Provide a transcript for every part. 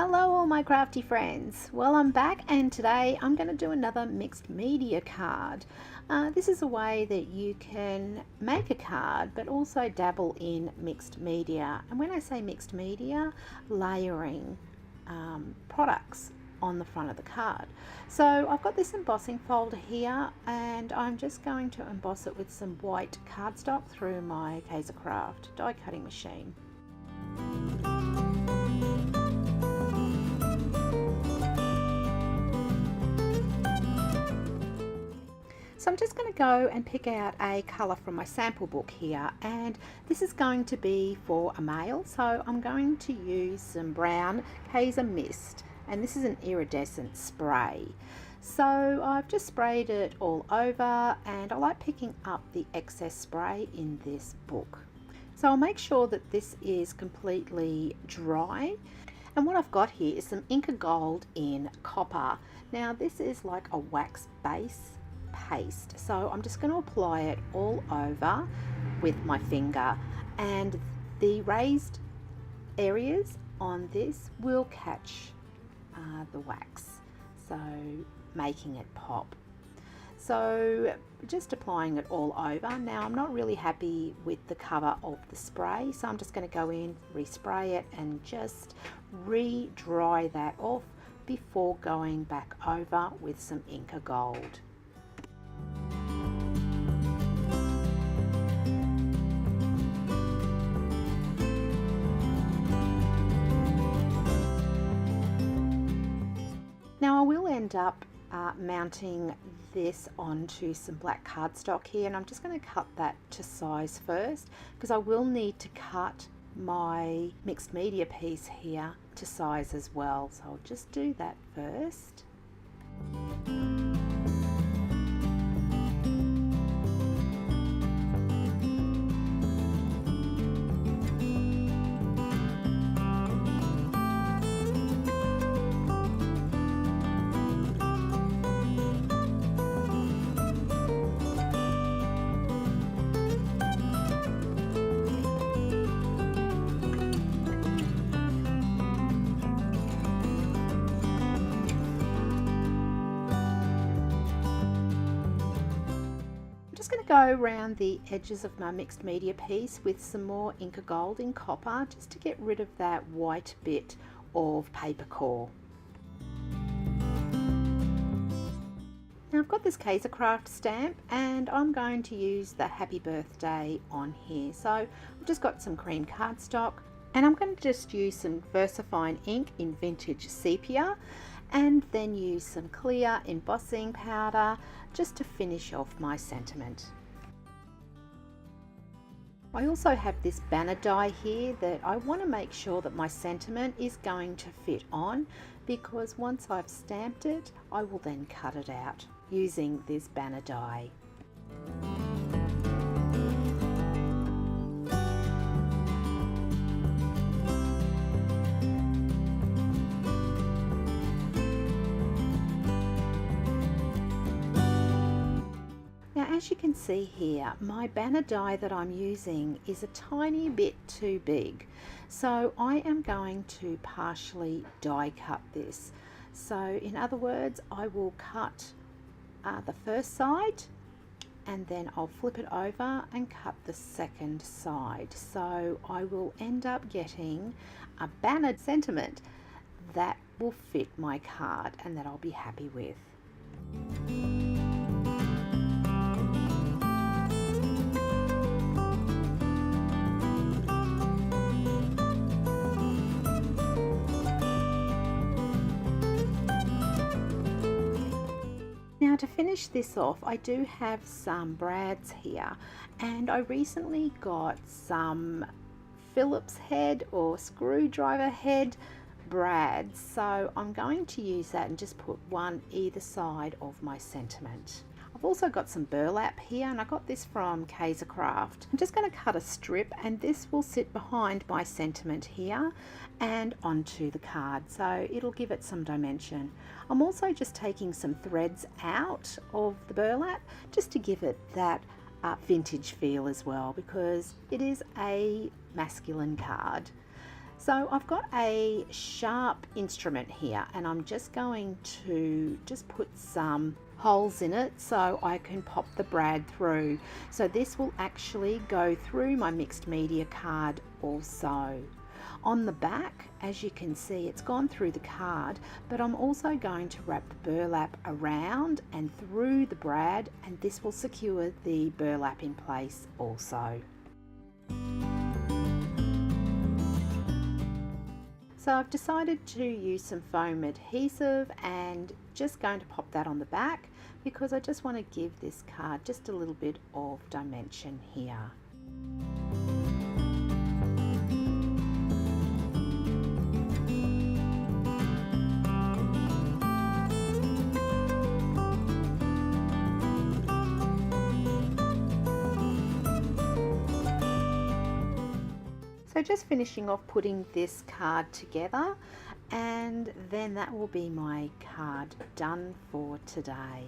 Hello all my crafty friends. Well, I'm back and today I'm going to do another mixed media card. This is a way that you can make a card but also dabble in mixed media. And when I say mixed media, layering products on the front of the card. So I've got this embossing folder here and I'm just going to emboss it with some white cardstock through my KaiserCraft die cutting machine. So I'm just going to go and pick out a colour from my sample book here, and this is going to be for a male, so I'm going to use some brown Kaiser Mist, and this is an iridescent spray. So I've just sprayed it all over, and I like picking up the excess spray in this book. So I'll make sure that this is completely dry. And what I've got here is some Inka Gold in copper. Now this is like a wax base paste, so I'm just going to apply it all over with my finger, and the raised areas on this will catch the wax, so making it pop. So just applying it all over. Now I'm not really happy with the cover of the spray, so I'm just going to go in, respray it and just re-dry that off before going back over with some Inka Gold. Now I will end up mounting this onto some black cardstock here, and I'm just going to cut that to size first because I will need to cut my mixed media piece here to size as well. So I'll just do that first. Go around the edges of my mixed media piece with some more Inka Gold in copper just to get rid of that white bit of paper core. Now I've got this KaiserCraft stamp and I'm going to use the happy birthday on here. So I've just got some cream cardstock and I'm going to just use some VersaFine ink in vintage sepia and then use some clear embossing powder just to finish off my sentiment. I also have this banner die here that I want to make sure that my sentiment is going to fit on, because once I've stamped it, I will then cut it out using this banner die. As you can see here, my banner die that I'm using is a tiny bit too big, so I am going to partially die cut this. So in other words, I will cut the first side and then I'll flip it over and cut the second side, so I will end up getting a banner sentiment that will fit my card and that I'll be happy with. Now to finish this off, I do have some brads here, and I recently got some Phillips head or screwdriver head brads, so I'm going to use that and just put one either side of my sentiment. I've also got some burlap here, and I got this from KaiserCraft. I'm just going to cut a strip and this will sit behind my sentiment here and onto the card, so it'll give it some dimension. I'm also just taking some threads out of the burlap just to give it that vintage feel as well, because it is a masculine card. So I've got a sharp instrument here, and I'm just going to put some holes in it so I can pop the brad through. So this will actually go through my mixed media card also. On the back, as you can see, it's gone through the card, but I'm also going to wrap the burlap around and through the brad, and this will secure the burlap in place also. So I've decided to use some foam adhesive and just going to pop that on the back because I just want to give this card just a little bit of dimension here. So just finishing off putting this card together, and then that will be my card done for today.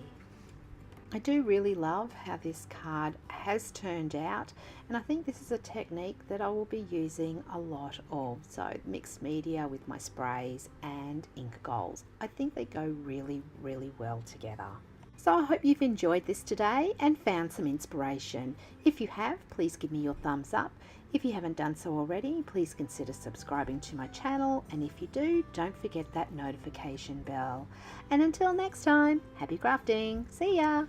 I do really love how this card has turned out, and I think this is a technique that I will be using a lot of. So mixed media with my sprays and Inka Golds. I think they go really, really well together. So I hope you've enjoyed this today and found some inspiration. If you have, please give me your thumbs up. If you haven't done so already, please consider subscribing to my channel, and if you do, don't forget that notification bell. And until next time, happy crafting! See ya!